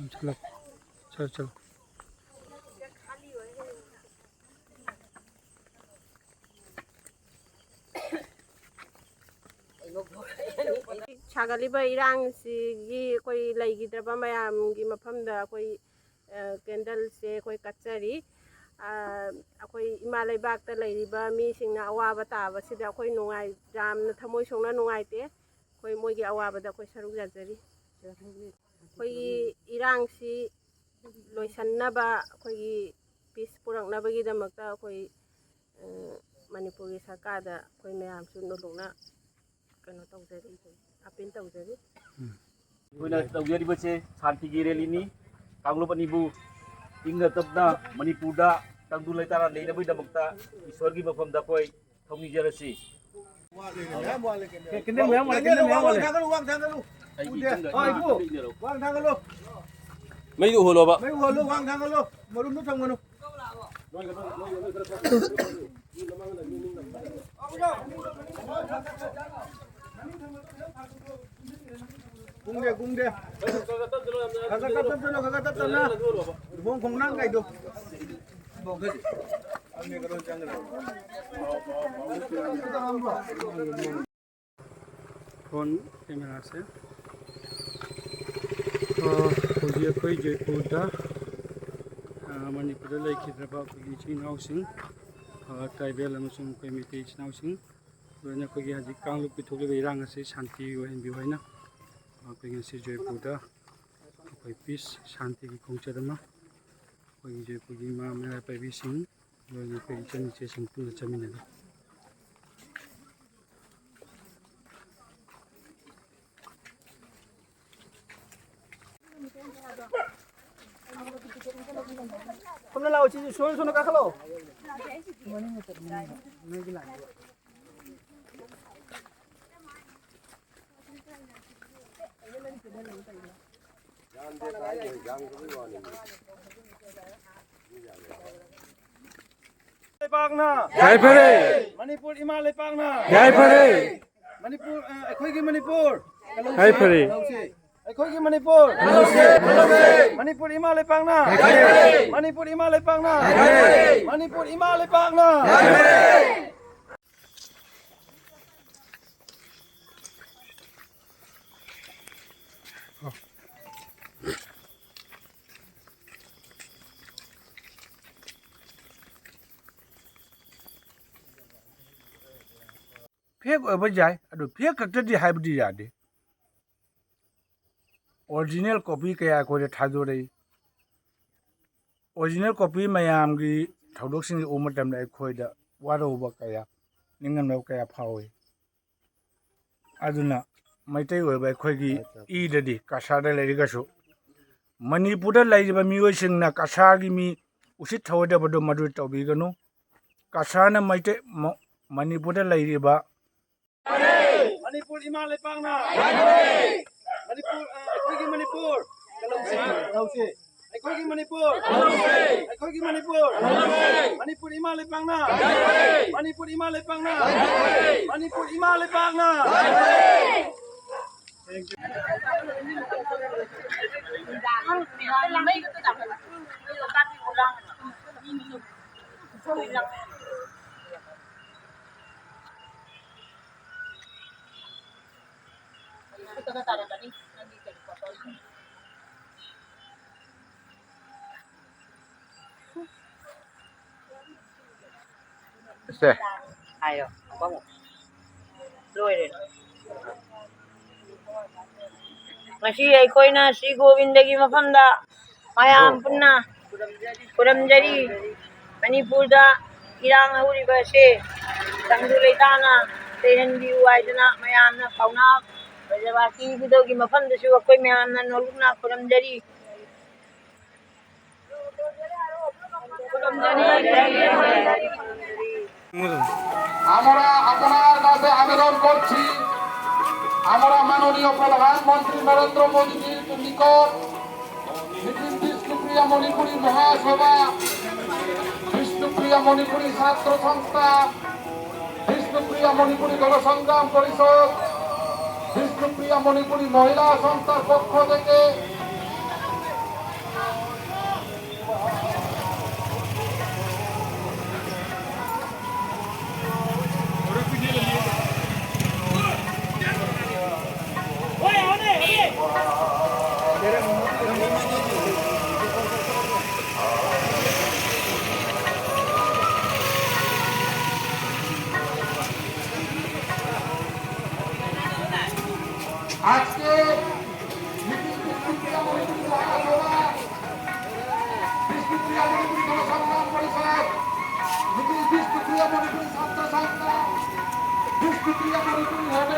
चलो चलो चलो ꯁꯥꯒꯠꯂꯤꯕ ꯏꯔꯥꯡꯁꯤꯒꯤ ꯑꯩꯈꯣꯏ ꯂꯩꯈꯤꯗ꯭ꯔꯕ ꯃꯌꯥꯝꯒꯤ ꯃꯐꯝꯗ ꯑꯩꯈꯣꯏ ꯀꯦꯟꯗꯜꯁꯦ ꯑꯩꯈꯣꯏ ꯀꯠꯆꯔꯤ ꯑꯩꯈꯣꯏ ꯏꯃꯥ ꯂꯩꯕꯥꯛꯇ ꯂꯩꯔꯤꯕ ꯃꯤꯁꯤꯡꯅ ꯑꯋꯥꯕ ꯇꯥꯕꯁꯤꯗ ꯑꯩꯈꯣꯏ ꯌꯥꯝꯅ ꯊꯃꯣꯏ ꯁꯣꯛꯅ ꯅꯨꯡꯉꯥꯏꯇꯦ ꯑꯩꯈꯣꯏ ꯃꯣꯏꯒꯤ ꯑꯋꯥꯕꯗ ꯑꯩꯈꯣꯏ ꯁꯔꯨꯛ ꯌꯥꯖꯔꯤ ꯑꯩꯈꯣꯏꯒꯤ ꯏꯔꯥꯡꯁꯤ ꯂꯣꯏꯁꯟꯅꯕ ꯑꯩꯈꯣꯏꯒꯤ ꯄꯤꯁ ꯄꯨꯔꯛꯅꯕꯒꯤꯗꯃꯛꯇ ꯑꯩꯈꯣꯏ ꯃꯅꯤꯄꯨꯔꯒꯤ ꯁꯔꯀꯥꯔꯗ ꯑꯩꯈꯣꯏ ꯃꯌꯥꯝꯁꯨ ꯅꯣꯂꯨꯛꯅ ꯀꯩꯅꯣ ꯇꯧꯖꯔꯤ ꯑꯄꯤꯜ ꯇꯧꯖꯔꯤ ꯑꯩꯈꯣꯏꯅ ꯇꯧꯖꯔꯤꯕꯁꯦ ꯁꯥꯟꯇꯤꯒꯤ ꯔꯦꯂꯤꯅꯤ ꯀꯥꯡꯂꯨꯞ ꯑꯅꯤꯕꯨ ꯏꯪꯅ ꯇꯞꯅ ꯃꯅꯤꯄꯨꯔꯗ ꯇꯪꯗꯨ ꯂꯩꯇꯥꯅ ꯂꯩꯅꯕꯒꯤꯗꯃꯛꯇ ꯏꯁꯣꯔꯒꯤ ꯃꯐꯝꯗ ꯑꯩꯈꯣꯏ ꯊꯧꯅꯤꯖꯔꯁꯤ ꯃꯩꯗꯨ ꯎꯍꯜꯂꯣꯕ gung de kagak tatna bong khong nang kai do bong ke ame karo chang ra phone camera से हौजी अखोई जयपुरदा मणिपुर लेखिद्रबा अखोई इचिन इनाउसिंग ट्राइबल अमसुंग अखोई मिते इचिन इनाउसिंग लोइना अखोई हजि कांगलुप पिथोलिबा इरांग असे शांति ओहनबिउ हाइना अखोई ngasi जयपुरदा अखोई पीस शांति की खोंगचदमा अखोई जयपुरगी मा मेरा पाइबिसिंग लोइना अखोई इचन इचे सिंग पुना चमिनगा Hôm nay là chị xuống nó cá khalo. Jai Phare. Manipur Ima Lepangna. Jai Phare. Manipur Akhoi Manipur. Jai Phare. Akhoi Manipur. Manipur Ima Lepangna. Manipur Ima Lepangna. Manipur Ima Lepangna. फेक ओबा जाय अदु fake खक्तदि हाइबदि यादे original copy कया कोरे थाजोरै original copy मयामगी थौदोकसिंग ओमतम नै खोइदा वारोबा कया निंगमनाव कया फावे अदुना मैतै ओबा खोइगी ईददि कासादा लैरिगासु मणिपुरदा लैरिबा मियोइसिंगना कासागी मी उसित थौदबदो मदु तौबिगनु कासाना Meitei मणिपुरदा लैरिबा Manipur Ima Lepangna. Manipur Akhoi Manipur. Akhoi Manipur. Akhoi Manipur. Manipur Ima Lepangna. Manipur Ima Lepangna. Manipur Ima Lepangna. Se. Ayo, vamos. Loire. Ngasi aikoina si Govindagi mafamda mayam punna kuramjari Manipurda irang huriba se tangdu leitana tehanbiu aidana mayamna pauna Rajawasi bidogi mafamdasu akoi mayamna nolukna kuramjari আমরা আপনার কাছে আবেদন করছি আমরা মাননীয় প্রধানমন্ত্রী নরেন্দ্র মোদীজির নিকট বিষ্ণুপ্রিয়া মণিপুরী মহাসভা বিষ্ণুপ্রিয়া মণিপুরী ছাত্র সংস্থা বিষ্ণুপ্রিয়া মণিপুরী গণসংগ্রাম পরিষদ বিষ্ণুপ্রিয়া মণিপুরী মহিলা সংস্থার পক্ষ থেকে মিটিং হবে